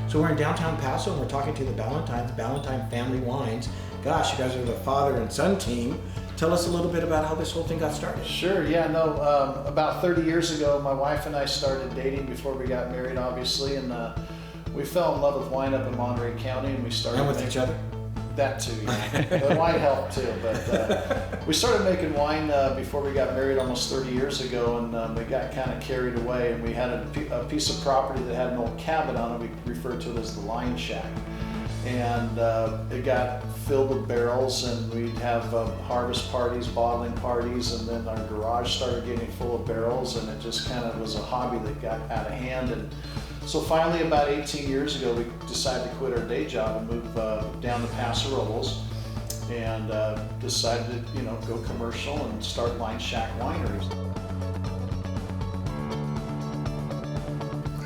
So we're in downtown Paso and we're talking to the Balentines, Balentine Family Wines. Gosh, you guys are the father and son team. Tell us a little bit about how this whole thing got started. Sure, yeah, no, about 30 years ago, my wife and I started dating before we got married, obviously, and we fell in love with wine up in Monterey County, and we started And with each other? That too, yeah. The wine helped too, but we started making wine before we got married almost 30 years ago, and we got kind of carried away, and we had a piece of property that had an old cabin on it. We referred to it as the Line Shack, and it got filled with barrels, and we'd have harvest parties, bottling parties, and then our garage started getting full of barrels, and it just kind of was a hobby that got out of hand. And so finally, about 18 years ago, we decided to quit our day job and move down to Paso Robles, and decided to, go commercial and start Line Shack wineries.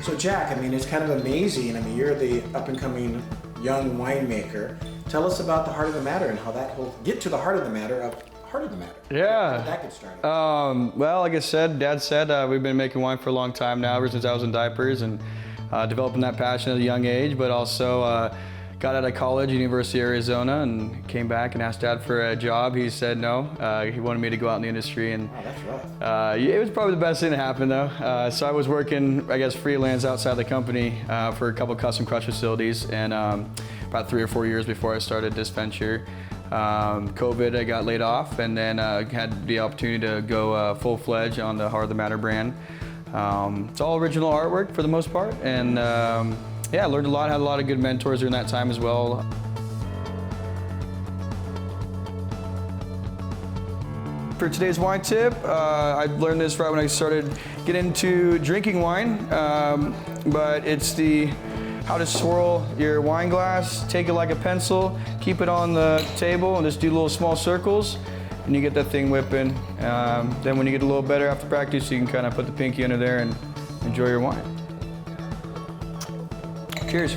So Jack, I mean, it's kind of amazing. I mean, you're the up-and-coming young winemaker. Tell us about the Heart of the Matter and how that whole, get to the heart of the matter of Heart of the Matter. Yeah. How did that get started? Well, like I said, Dad said, we've been making wine for a long time now, ever since I was in diapers, and developing that passion at a young age, but also got out of college, University of Arizona, and came back and asked Dad for a job. He said no. He wanted me to go out in the industry, and Wow, that's rough. it was probably the best thing that happened, though. So I was working, I guess, freelance outside the company for a couple custom crush facilities, and about 3 or 4 years before I started this venture, COVID, I got laid off, and then had the opportunity to go full-fledged on the Heart of the Matter brand. It's all original artwork for the most part, and yeah, I learned a lot, had a lot of good mentors during that time as well. For today's wine tip, I learned this right when I started getting into drinking wine, but it's how to swirl your wine glass, take it like a pencil, keep it on the table, and just do little small circles, and you get that thing whipping. Then when you get a little better after practice, you can kind of put the pinky under there and enjoy your wine. Cheers.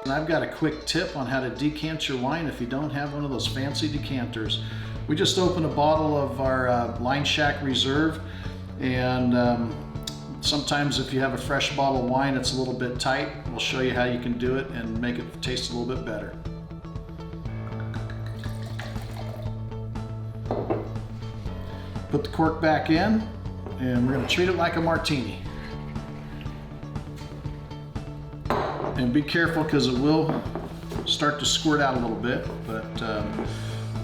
And I've got a quick tip on how to decant your wine if you don't have one of those fancy decanters. We just opened a bottle of our Line Shack Reserve, and sometimes if you have a fresh bottle of wine it's a little bit tight. We'll show you how you can do it and make it taste a little bit better. Put the cork back in, and we're going to treat it like a martini. And be careful because it will start to squirt out a little bit, but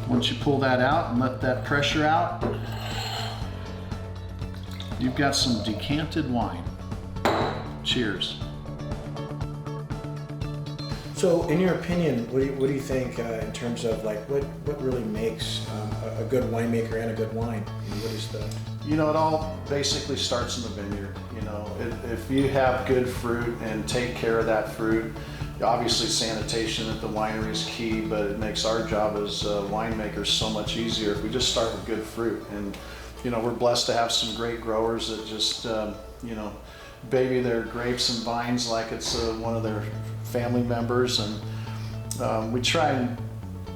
once you pull that out and let that pressure out, you've got some decanted wine. Cheers. So, in your opinion, what do you think in terms of like what really makes a good winemaker and a good wine? What is the? It all basically starts in the vineyard. If you have good fruit and take care of that fruit, obviously sanitation at the winery is key, but it makes our job as winemakers so much easier if we just start with good fruit. And we're blessed to have some great growers that just baby their grapes and vines like it's one of their family members, and we try and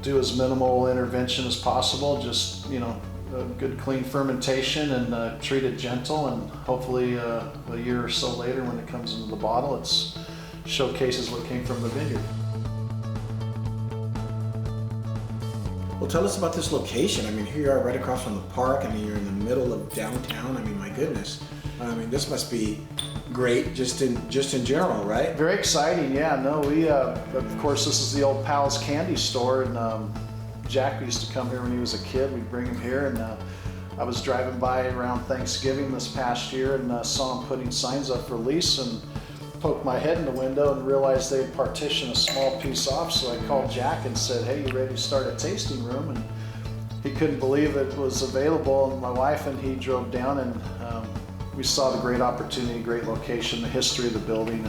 do as minimal intervention as possible, just a good clean fermentation, and treat it gentle, and hopefully a year or so later when it comes into the bottle, it's showcases what came from the vineyard. Well, tell us about this location. I mean, here you are right across from the park. I mean, you're in the middle of downtown. I mean, my goodness. I mean, this must be great just in general, right? Very exciting, yeah. No, we of course this is the old Pal's Candy Store, and Jack used to come here when he was a kid. We'd bring him here, and I was driving by around Thanksgiving this past year and saw him putting signs up for lease, and poked my head in the window and realized they had partitioned a small piece off. So I called Jack and said, "Hey, you ready to start a tasting room?" And he couldn't believe it was available. And my wife and he drove down, and we saw the great opportunity, great location, the history of the building,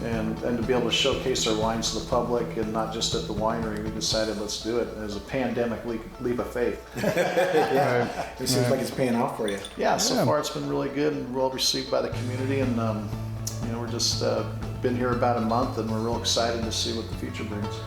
and to be able to showcase our wines to the public and not just at the winery. We decided, let's do it. It was a pandemic leap of faith. Yeah, it seems like it's paying off for you. Yeah, so far it's been really good and well received by the community, and we're just been here about a month, and we're real excited to see what the future brings.